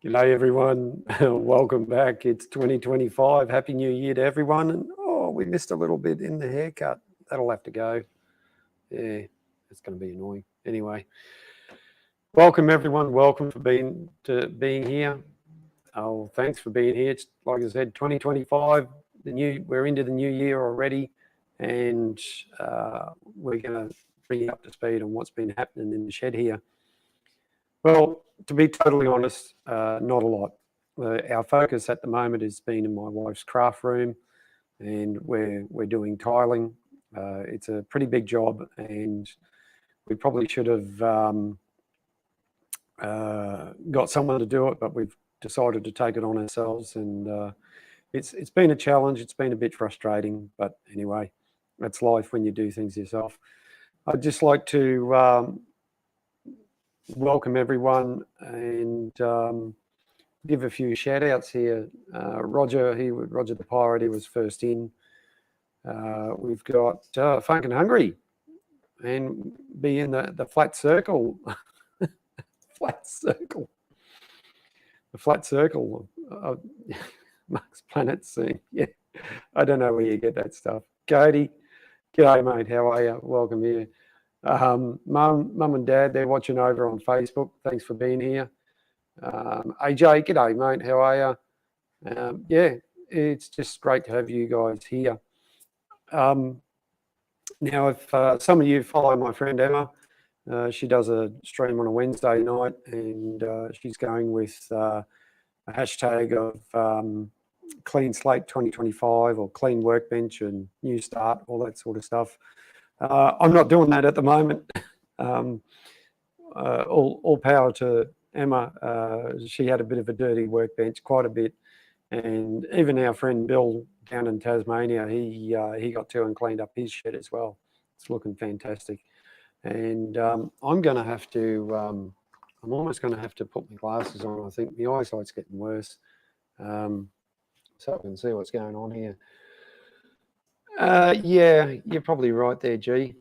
G'day everyone, welcome back. It's 2025. Happy New Year to everyone. And we missed a little bit in the haircut. That'll have to go. Yeah, it's going to be annoying. Anyway, welcome everyone. Welcome for being here. Oh, thanks for being here. It's, like I said, 2025. We're into the new year already, and we're going to bring you up to speed on what's been happening in the shed here. Well, to be totally honest, not a lot. Our focus at the moment has been in my wife's craft room, and we're doing tiling. It's a pretty big job, and we probably should have got someone to do it, but we've decided to take it on ourselves, and it's been a challenge. It's been a bit frustrating, but anyway, that's life when you do things yourself. I'd just like to welcome everyone and give a few shout outs here. Roger the Pirate, he was first in. We've got Funk and Hungry, and be in the flat circle. Flat circle. The flat circle of Mark's Planet scene. Yeah, I don't know where you get that stuff. Cody, g'day mate, how are you? Welcome here. Mum and Dad, they're watching over on Facebook. Thanks for being here. AJ, g'day mate, how are you? Yeah, it's just great to have you guys here. Now, if some of you follow my friend Emma, she does a stream on a Wednesday night, and she's going with a hashtag of Clean Slate 2025 or Clean Workbench and New Start, all that sort of stuff. I'm not doing that at the moment. All power to Emma. She had a bit of a dirty workbench, quite a bit, and even our friend Bill down in Tasmania, he got to and cleaned up his shed as well. It's looking fantastic, and I'm going to have to. I'm almost going to have to put my glasses on. I think my eyesight's getting worse, so I can see what's going on here. Yeah, you're probably right there, G.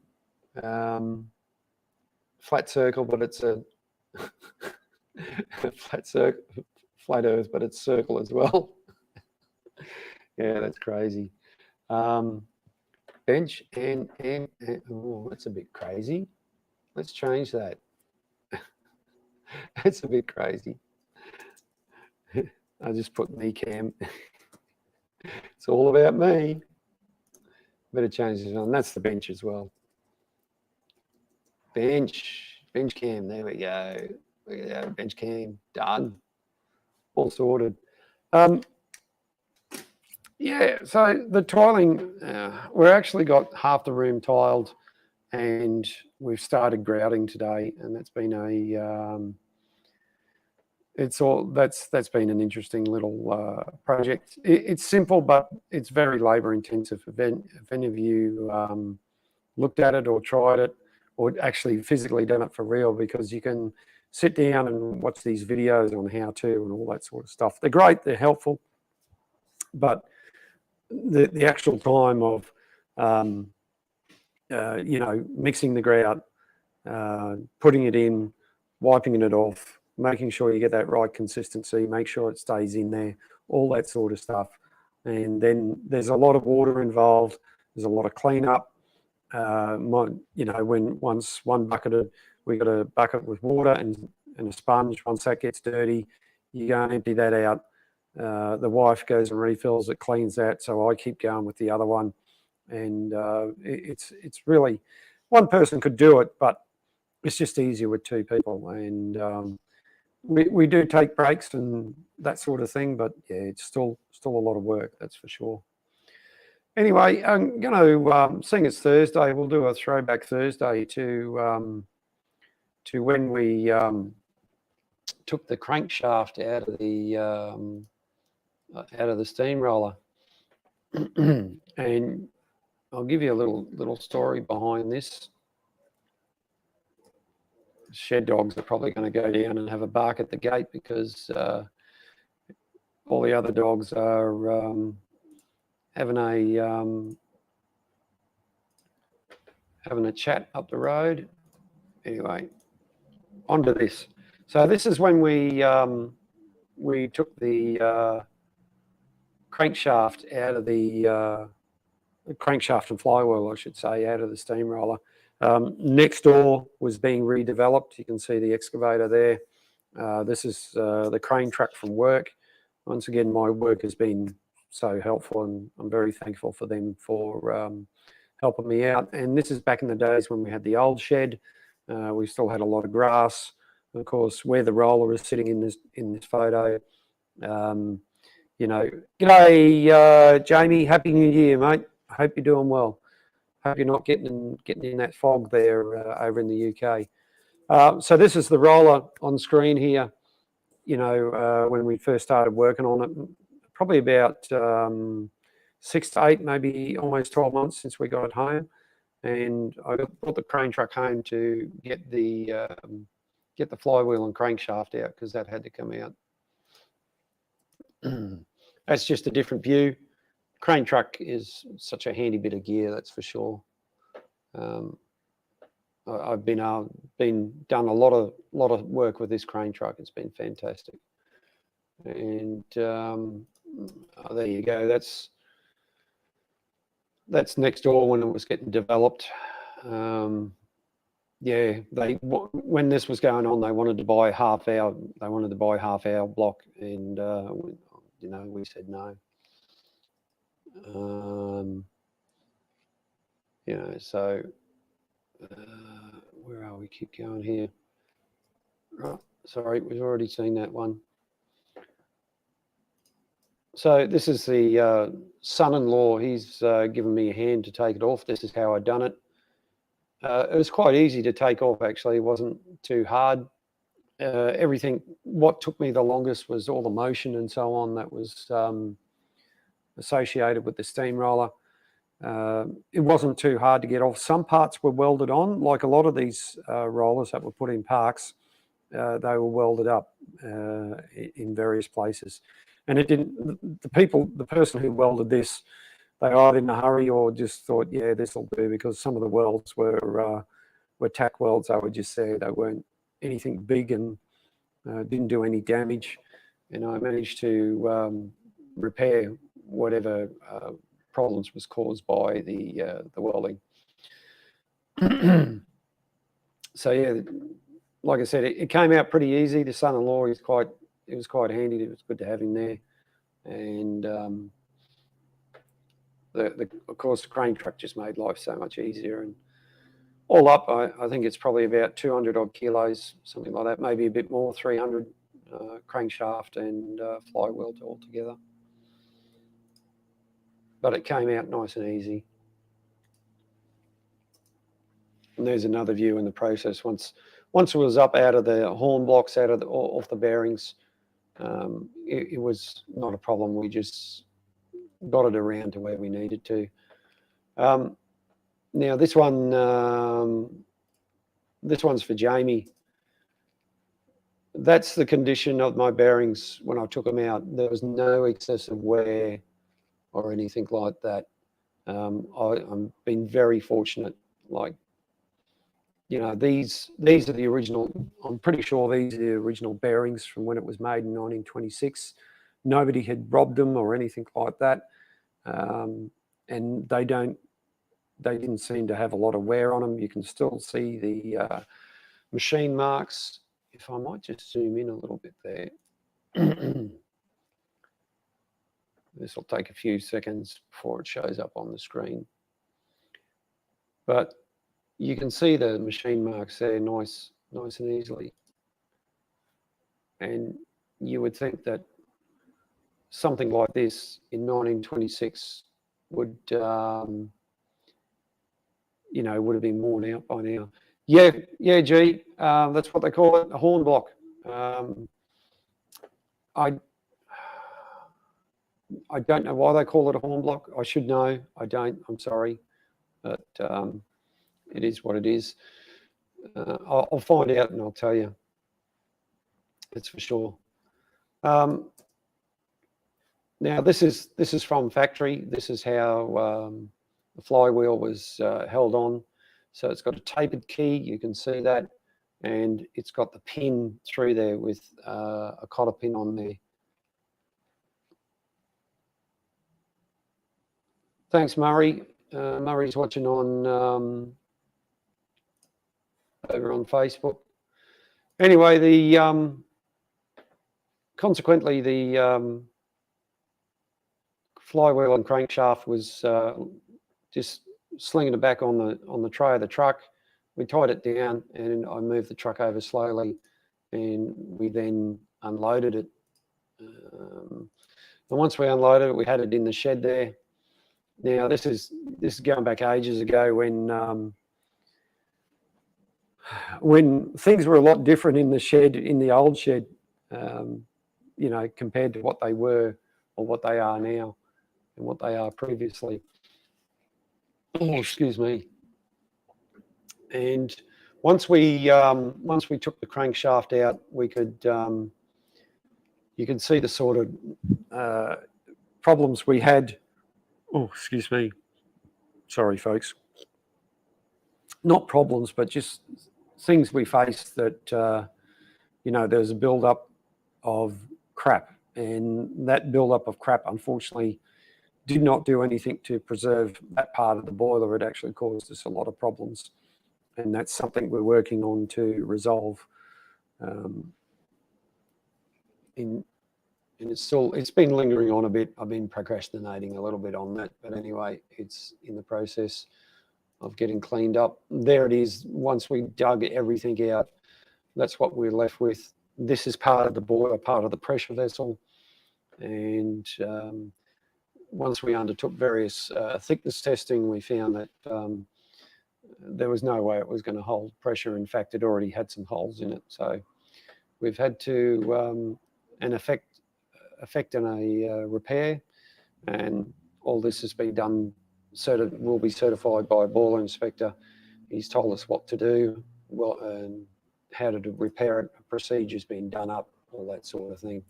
Flat circle, but it's a flat circle, flat Earth, but it's circle as well. Yeah, that's crazy. Bench and oh, that's a bit crazy. Let's change that. That's a bit crazy. I just put me cam. It's all about me. Better change this on. That's the bench as well. Bench cam. There we go. Look at that bench cam. Done. All sorted. Yeah. So the tiling, we've actually got half the room tiled, and we've started grouting today, and that's been a that's been an interesting little project. It's simple, but it's very labour intensive. If any of you looked at it or tried it, or actually physically done it for real, because you can sit down and watch these videos on how to and all that sort of stuff. They're great, they're helpful, but the actual time of mixing the grout, putting it in, wiping it off, making sure you get that right consistency, make sure it stays in there, all that sort of stuff. And then there's a lot of water involved. There's a lot of cleanup. When once one bucketed, we got a bucket with water and a sponge. Once that gets dirty, you go and empty that out. The wife goes and refills it, cleans that. So I keep going with the other one. And it's really, one person could do it, but it's just easier with two people. And we do take breaks and that sort of thing, but yeah, it's still a lot of work, that's for sure. Anyway, I'm going to, seeing it's Thursday, we'll do a throwback Thursday to when we took the crankshaft out of the steamroller. And I'll give you a little story behind this. Shed dogs are probably going to go down and have a bark at the gate because all the other dogs are having a chat up the road. Anyway, onto this. So this is when we we took the crankshaft out of the crankshaft and flywheel, I should say, out of the steamroller. Next door was being redeveloped. You can see the excavator there. This is the crane truck from work. Once again, my work has been so helpful, and I'm very thankful for them for helping me out. And this is back in the days when we had the old shed. We still had a lot of grass. Of course, where the roller is sitting in this photo. You know, g'day, Jamie. Happy New Year, mate. I hope you're doing well. Hope you're not getting in that fog there over in the UK. So this is the roller on screen here. You know, when we first started working on it, probably about 6 to 8, maybe almost 12 months since we got it home. And I brought the crane truck home to get the flywheel and crankshaft out, because that had to come out. That's just a different view. Crane truck is such a handy bit of gear, that's for sure. I've been done a lot of work with this crane truck. It's been fantastic. And oh, there you go. That's next door when it was getting developed. Yeah, when this was going on, they wanted to buy half our block, and you know, we said no. You know, so where are we? Keep going here. Right, sorry, we've already seen that one. So this is the son-in-law. He's given me a hand to take it off. This is how I'd done it. It was quite easy to take off, actually. It wasn't too hard. Everything, what took me the longest was all the motion and so on that was associated with the steamroller. It wasn't too hard to get off. Some parts were welded on, like a lot of these rollers that were put in parks. They were welded up in various places. And it didn't, the person who welded this, they either in a hurry or just thought, yeah, this will do, because some of the welds were tack welds. They were just there. They weren't anything big, and didn't do any damage. And I managed to repair whatever problems was caused by the welding. So yeah, like I said, it came out pretty easy. The son-in-law, it was quite handy. It was good to have him there. And of course, the crane truck just made life so much easier. And all up, I think it's probably about 200 odd kilos, something like that, maybe a bit more, 300 crankshaft and flywheel altogether. But it came out nice and easy. And there's another view in the process. Once it was up out of the horn blocks, off the bearings, it was not a problem. We just got it around to where we needed to. Now this one's for Jamie. That's the condition of my bearings when I took them out. There was no excessive wear or anything like that. I've been very fortunate. Like, you know, these are the original, I'm pretty sure these are the original bearings from when it was made in 1926. Nobody had robbed them or anything like that. And they didn't seem to have a lot of wear on them. You can still see the machine marks. If I might just zoom in a little bit there. This will take a few seconds before it shows up on the screen. But you can see the machine marks there nice and easily. And you would think that something like this in 1926 would, you know, would have been worn out by now. Yeah, G, that's what they call it, a horn block. I don't know why they call it a horn block. I should know. I don't. I'm sorry, but it is what it is. I'll find out and I'll tell you. That's for sure. Now this is from factory. This is how the flywheel was held on. So it's got a tapered key. You can see that, and it's got the pin through there with a cotter pin on there. Thanks, Murray. Murray's watching on over on Facebook. Anyway, consequently the flywheel and crankshaft was just slinging it back on the tray of the truck. We tied it down, and I moved the truck over slowly, and we then unloaded it. And once we unloaded it, we had it in the shed there. Now this is going back ages ago when things were a lot different in the shed, in the old shed, you know, compared to what they were or what they are now and what they are previously. Oh, excuse me. And once we took the crankshaft out, we could you can see the sort of problems we had. Oh, excuse me. Sorry, folks. Not problems, but just things we faced that you know, there's a build-up of crap, and that build-up of crap, unfortunately, did not do anything to preserve that part of the boiler. It actually caused us a lot of problems, and that's something we're working on to resolve. And it's been lingering on a bit. I've been procrastinating a little bit on that, but anyway, it's in the process of getting cleaned up. There it is. Once we dug everything out, that's what we're left with. This is part of the boiler, part of the pressure vessel, and once we undertook various thickness testing, we found that there was no way it was going to hold pressure. In fact, it already had some holes in it. So we've had to effect a repair, and all this has been done. Will be certified by a boiler inspector. He's told us what to do, well, and how to repair it. A procedure's been done up, all that sort of thing.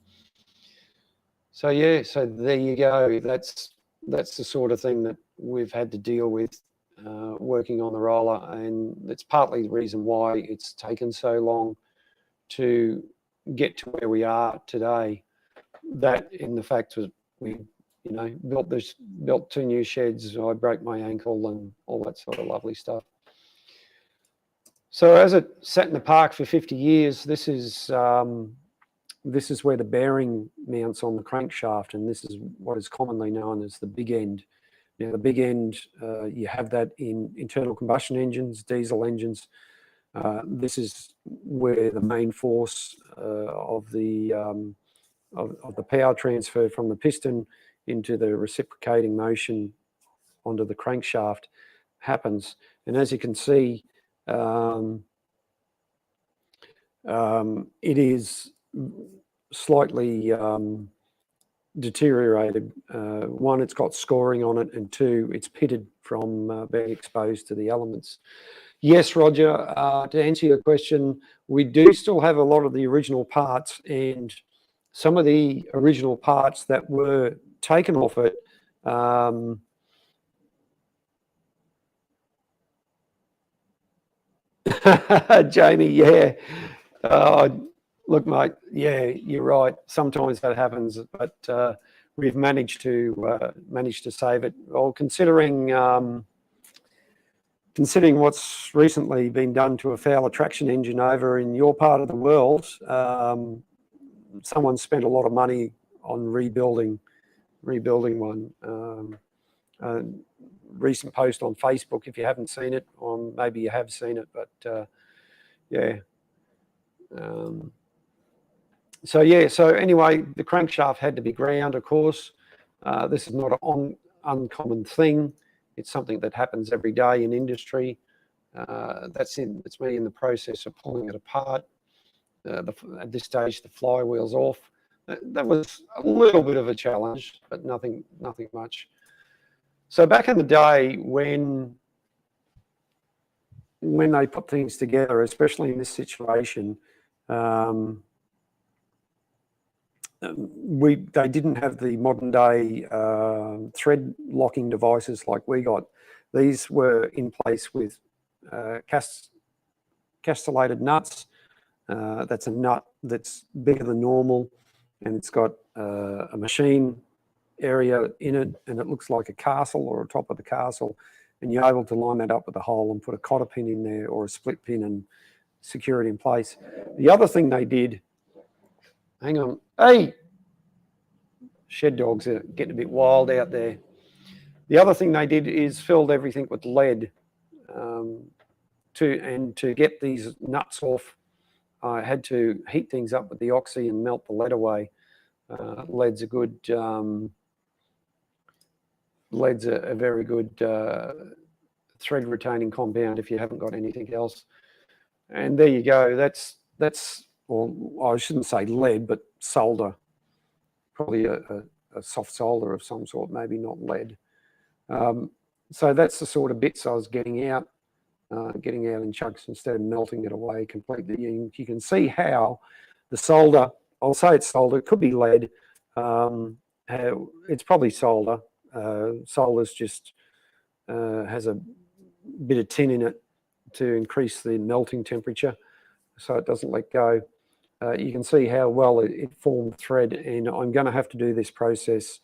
So yeah, so there you go. That's the sort of thing that we've had to deal with working on the roller, and that's partly the reason why it's taken so long to get to where we are today. That in the fact that we, you know, built 2 new sheds. I broke my ankle and all that sort of lovely stuff. So as it sat in the park for 50 years, this is where the bearing mounts on the crankshaft, and this is what is commonly known as the big end. Now, the big end, you have that in internal combustion engines, diesel engines. This is where the main force of the power transfer from the piston into the reciprocating motion onto the crankshaft happens. And as you can see, it is slightly deteriorated. One, it's got scoring on it, and two, it's pitted from being exposed to the elements. Yes, Roger, to answer your question, we do still have a lot of the original parts, and some of the original parts that were taken off it Jamie, yeah. Look, mate, yeah, you're right. Sometimes that happens, but we've managed to save it. Well, considering what's recently been done to a Fowler traction engine over in your part of the world, someone spent a lot of money on rebuilding one. Recent post on Facebook, if you haven't seen it, or maybe you have seen it, but yeah. So anyway, the crankshaft had to be ground, of course. This is not an uncommon thing. It's something that happens every day in industry. That's me in the process of pulling it apart. At this stage, the flywheel's off. That was a little bit of a challenge, but nothing much. So back in the day, when they put things together, especially in this situation, they didn't have the modern day thread locking devices like we got. These were in place with castellated nuts. That's a nut that's bigger than normal, and it's got a machine area in it, and it looks like a castle or a top of the castle, and you're able to line that up with a hole and put a cotter pin in there or a split pin and secure it in place. The other thing they did, hang on, hey, shed dogs are getting a bit wild out there. The other thing they did is filled everything with lead. To get these nuts off, I had to heat things up with the oxy and melt the lead away. Lead's a good, lead's a very good thread retaining compound if you haven't got anything else. And there you go. That's well, I shouldn't say lead, but solder. Probably a soft solder of some sort, maybe not lead. So that's the sort of bits I was getting out in chunks instead of melting it away completely. And you can see how the solder, I'll say it's solder, it could be lead. It's probably solder. Solder's just has a bit of tin in it to increase the melting temperature so it doesn't let go. You can see how well it formed thread, and I'm going to have to do this process.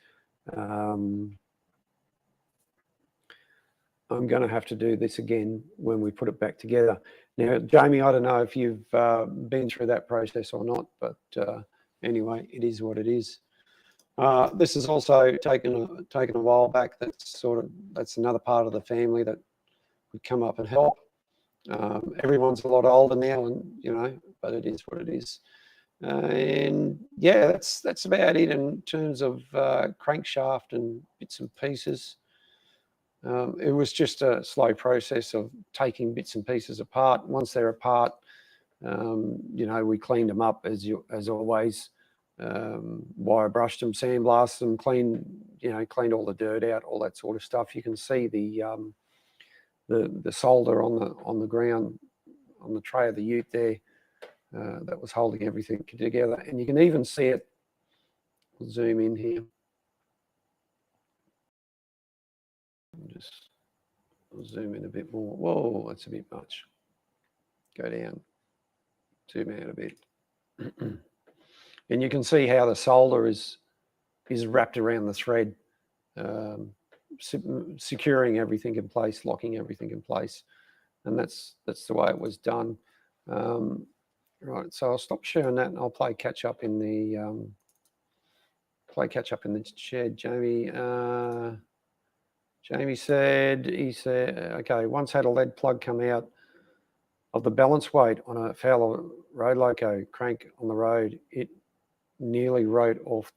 I'm going to have to do this again when we put it back together. Now, Jamie, I don't know if you've been through that process or not, but anyway, it is what it is. This has also taken a while back. That's another part of the family that would come up and help. Everyone's a lot older now, and but it is what it is. And yeah, that's about it in terms of crankshaft and bits and pieces. It was just a slow process of taking bits and pieces apart. Once they're apart, we cleaned them up as always. Wire brushed them, sandblasted them, cleaned all the dirt out, all that sort of stuff. You can see the solder on the ground on the tray of the ute there that was holding everything together, and you can even see it. I'll zoom in here. I'll zoom in a bit more. Whoa, that's a bit much. Go down. Zoom out a bit. And you can see how the solder is wrapped around the thread, securing everything in place, locking everything in place. And that's the way it was done. Right, so I'll stop sharing that and I'll play catch up in the shed. Jamie said, okay, once had a lead plug come out of the balance weight on a Fowler road loco crank on the road. It nearly rode off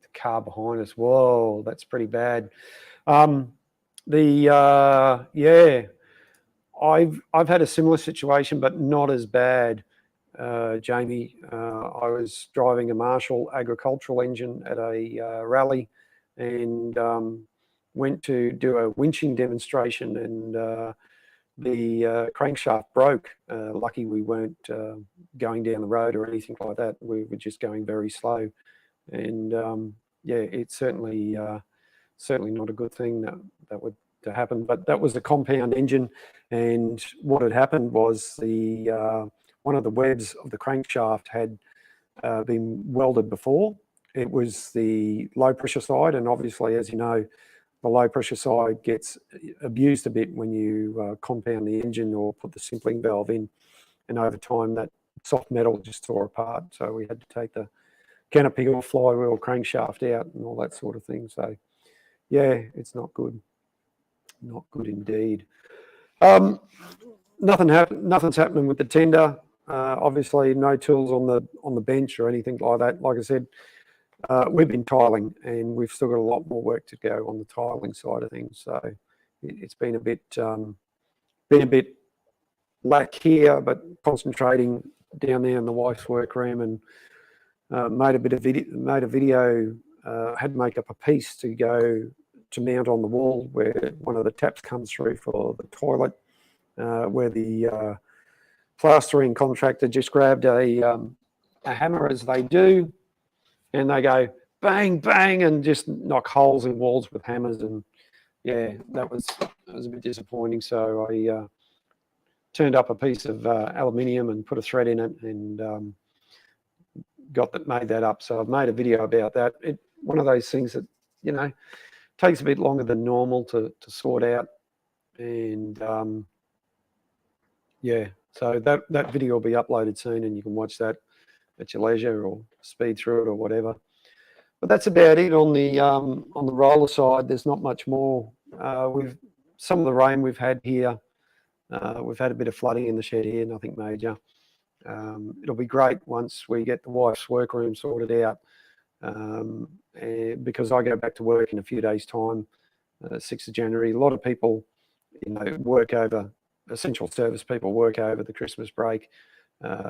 the car behind us. Whoa, that's pretty bad. Yeah, I've had a similar situation, but not as bad, Jamie. I was driving a Marshall agricultural engine at a rally, and went to do a winching demonstration, and the crankshaft broke. Lucky we weren't going down the road or anything like that. We were just going very slow, and yeah, it's certainly not a good thing that would to happen. But that was a compound engine, and what had happened was the one of the webs of the crankshaft had been welded before. It was the low pressure side, and obviously, as you know, the low pressure side gets abused a bit when you compound the engine or put the simpling valve in, and over time that soft metal just tore apart. So we had to take the canopy or flywheel crankshaft out and all that sort of thing. So yeah, it's not good. Not good indeed. Nothing's happening with the tender. Obviously, no tools on the bench or anything like that. Like I said, we've been tiling, and we've still got a lot more work to go on the tiling side of things. So it's been a bit lack here, but concentrating down there in the wife's workroom, and made a video. Had to make up a piece to go to mount on the wall where one of the taps comes through for the toilet, where the plastering contractor just grabbed a hammer, as they do, and they go bang, bang, and just knock holes in walls with hammers. And yeah, that was a bit disappointing. So I turned up a piece of aluminium and put a thread in it, and made that up. So I've made a video about that. One of those things that you know, takes a bit longer than normal to sort out. And yeah, so that video will be uploaded soon, and you can watch that at your leisure or speed through it or whatever. But that's about it on the roller side. There's not much more. With some of the rain we've had here, we've had a bit of flooding in the shed here, nothing major. It'll be great once we get the wife's workroom sorted out, because I go back to work in a few days' time, 6th of January. A lot of people, work over, essential service people work over the Christmas break.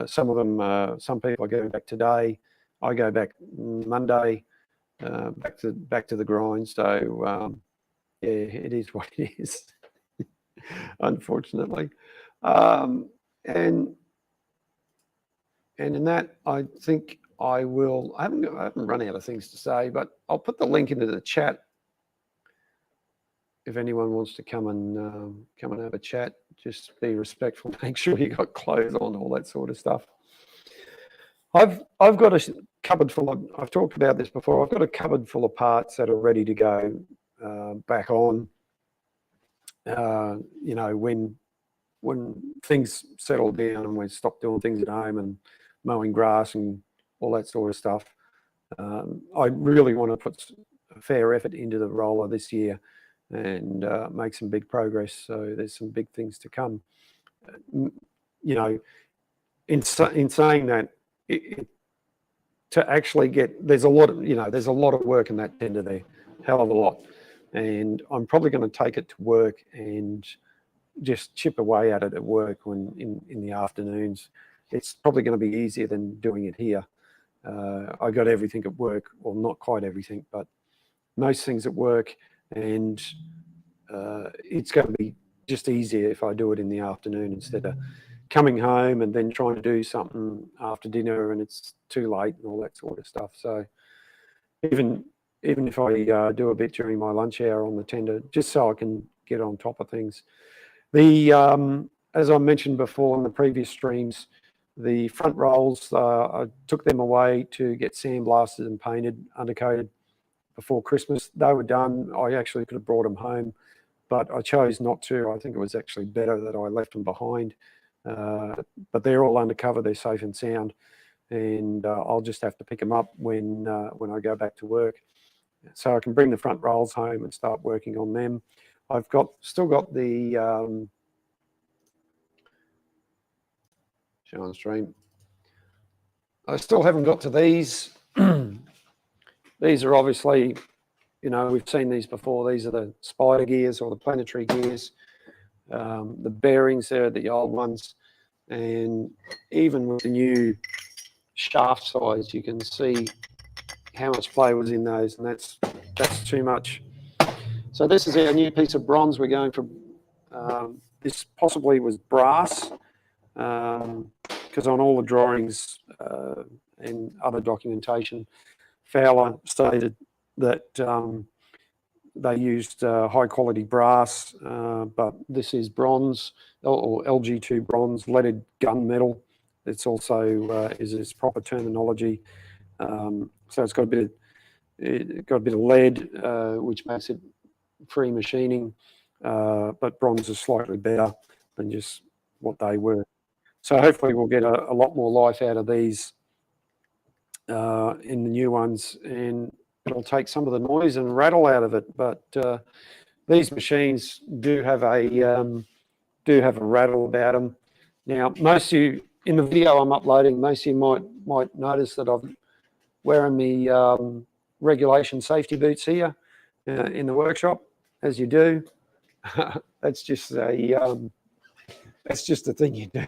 Some of them, some people are going back today. I go back Monday, back to the grind. So yeah, it is what it is, unfortunately. And in that, I think I haven't run out of things to say, but I'll put the link into the chat if anyone wants to come and have a chat. Just be respectful. Make sure you got clothes on, all that sort of stuff. I've got a cupboard full of. I've talked about this before. I've got a cupboard full of parts that are ready to go back on. When things settle down and we stop doing things at home and mowing grass and all that sort of stuff, I really want to put a fair effort into the roller this year and make some big progress. So there's some big things to come. In saying that, to actually there's a lot of work in that tender there, hell of a lot, and I'm probably going to take it to work and just chip away at it at work in the afternoons. It's probably going to be easier than doing it here. I got everything at work, well, not quite everything, but most things at work, and it's going to be just easier if I do it in the afternoon instead of coming home and then trying to do something after dinner and it's too late and all that sort of stuff. So even if I do a bit during my lunch hour on the tender, just so I can get on top of things. As I mentioned before in the previous streams, the front rolls, I took them away to get sandblasted and painted, undercoated before Christmas. They were done. I actually could have brought them home, but I chose not to. I think it was actually better that I left them behind. But they're all undercover. They're safe and sound, and I'll just have to pick them up when I go back to work, so I can bring the front rolls home and start working on them. I've still got the show on stream. I still haven't got to these. These are obviously, we've seen these before. These are the spider gears or the planetary gears. The bearings there are the old ones, and even with the new shaft size, you can see how much play was in those, and that's too much. So this is our new piece of bronze. We're going for this possibly was brass, because on all the drawings and other documentation, Fowler stated that they used high quality brass, but this is bronze or LG2 bronze, leaded gunmetal. It's also is its proper terminology. So it's got a bit of lead, which makes it free machining, but bronze is slightly better than just what they were. So hopefully we'll get a lot more life out of these in the new ones, and it'll take some of the noise and rattle out of it. But these machines do have a rattle about them. Now, most of you in the video I'm uploading, most of you might notice that I'm wearing the regulation safety boots here in the workshop, as you do. That's just a thing you do.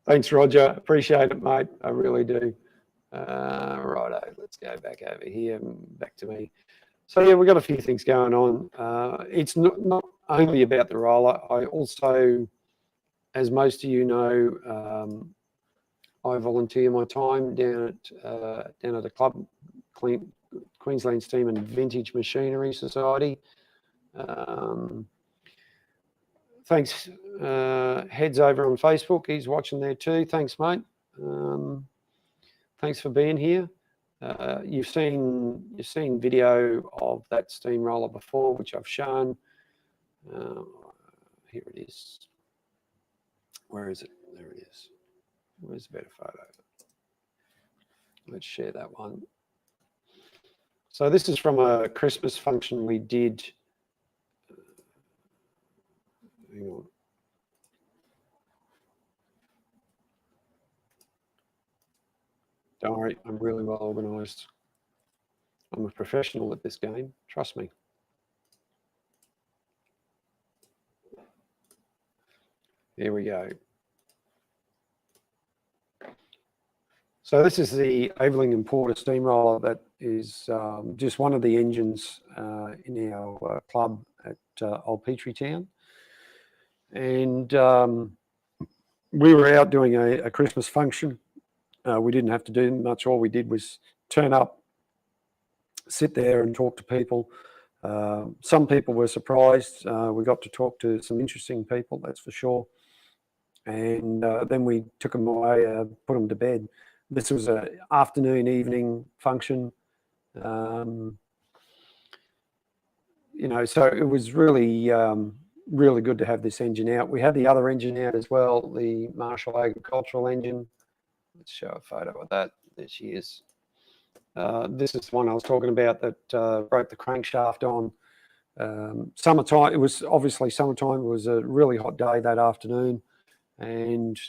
Thanks, Roger. Appreciate it, mate. I really do. Righto, let's go back over here and back to me. So yeah, we've got a few things going on. It's not only about the roller. I also, as most of you know, I volunteer my time down at the club, Queensland Steam and Vintage Machinery Society. Thanks, Heads over on Facebook. He's watching there too. Thanks, mate. Thanks for being here. You've seen video of that steamroller before, which I've shown. Here it is. Where is it? There it is. Where's a better photo? Let's share that one. So this is from a Christmas function we did. Hang on. Don't worry, I'm really well organised. I'm a professional at this game, trust me. There we go. So this is the Aveling & Porter steamroller that is just one of the engines in our club at Old Petrie Town. And we were out doing a Christmas function. We didn't have to do much. All we did was turn up, sit there and talk to people. Some people were surprised. We got to talk to some interesting people, that's for sure. And then we took them away, put them to bed. This was an afternoon, evening function. You know, so it was really, really good to have this engine out. We had the other engine out as well, the Marshall Agricultural engine. Let's show a photo of that. There she is. This is the one I was talking about that broke the crankshaft on. Summertime, it was obviously summertime. It was a really hot day that afternoon. And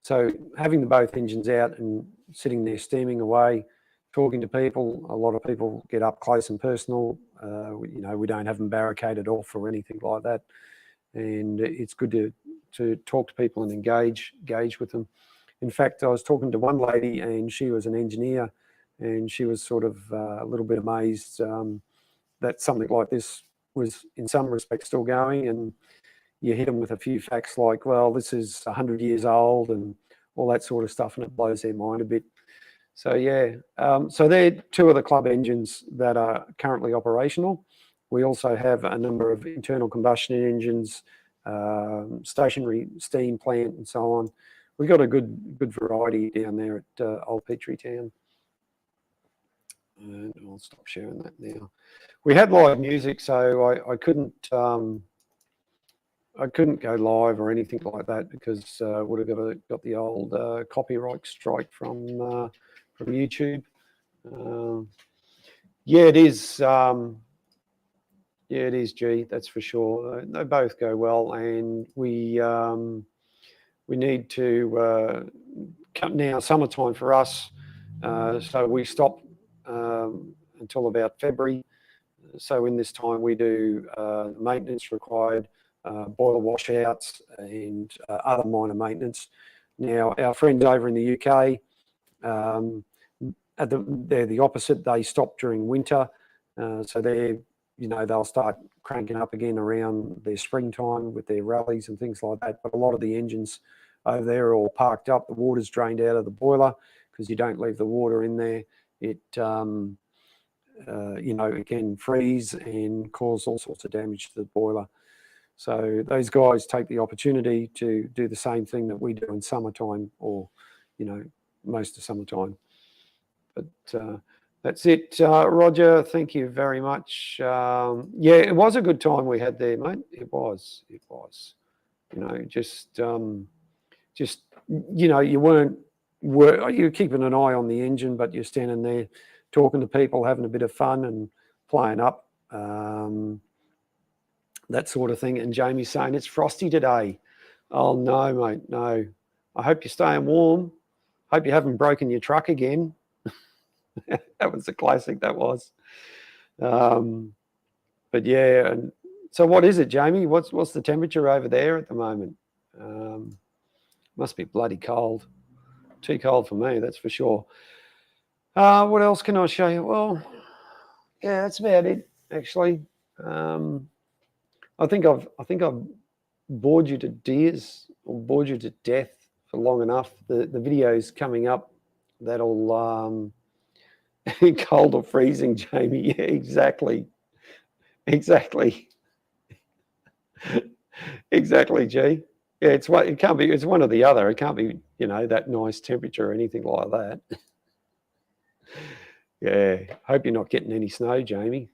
so having the both engines out and sitting there steaming away, talking to people, a lot of people get up close and personal. You know, we don't have them barricaded off or anything like that. And it's good to talk to people and engage with them. In fact, I was talking to one lady and she was an engineer and she was sort of a little bit amazed that something like this was in some respects still going. And you hit them with a few facts like, well, this is 100 years old and all that sort of stuff, and it blows their mind a bit. So yeah, so they're two of the club engines that are currently operational. We also have a number of internal combustion engines, stationary steam plant and so on. We've got a good variety down there at Old Petrie Town. And I'll stop sharing that now. We had live music, so I couldn't go live or anything like that because would have got the old copyright strike from YouTube. Yeah, it is. Yeah, it is. G. That's for sure. They both go well, and we need to come now. Summertime for us, so we stop until about February. So in this time, we do maintenance required. Boiler washouts and other minor maintenance. Now, our friends over in the UK, they're the opposite. They stop during winter, so they'll start cranking up again around their springtime with their rallies and things like that. But a lot of the engines over there are all parked up. The water's drained out of the boiler because you don't leave the water in there. It it can freeze and cause all sorts of damage to the boiler. So those guys take the opportunity to do the same thing that we do in summertime, or, most of summertime. But that's it. Roger, thank you very much. Yeah, it was a good time we had there, mate. It was. You were keeping an eye on the engine, but you're standing there talking to people, having a bit of fun and playing up. That sort of thing. And Jamie's saying, it's frosty today. Oh, no, mate, no. I hope you're staying warm. Hope you haven't broken your truck again. That was a classic, that was. But yeah, and so what is it, Jamie? What's the temperature over there at the moment? Must be bloody cold. Too cold for me, that's for sure. What else can I show you? Well, yeah, that's about it, actually. I think I've bored you to tears or bored you to death for long enough. The video's coming up that'll cold or freezing, Jamie. Yeah, exactly, exactly, G. Yeah, it can't be. It's one or the other. It can't be, that nice temperature or anything like that. Yeah, hope you're not getting any snow, Jamie.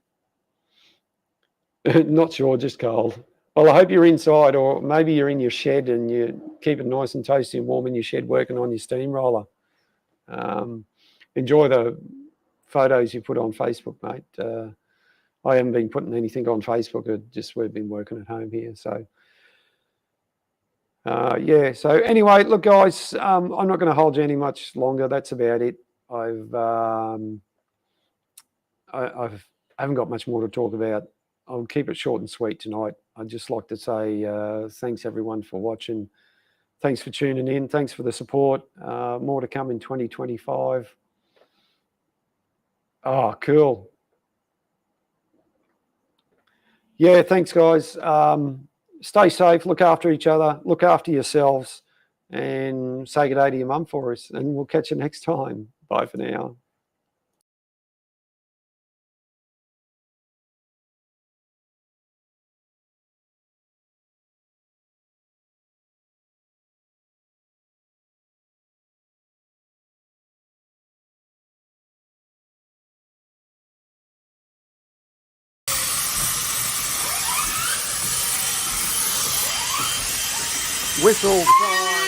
Not sure, just cold. Well, I hope you're inside, or maybe you're in your shed and you keep it nice and toasty and warm in your shed working on your steamroller. Enjoy the photos you put on Facebook, mate. I haven't been putting anything on Facebook. We've been working at home here. So, yeah. So anyway, look, guys, I'm not going to hold you any much longer. That's about it. I haven't got much more to talk about. I'll keep it short and sweet tonight. I'd just like to say thanks everyone for watching. Thanks for tuning in. Thanks for the support. More to come in 2025. Oh, cool. Yeah, thanks, guys. Stay safe. Look after each other. Look after yourselves. And say good day to your mum for us. And we'll catch you next time. Bye for now. Whistle time.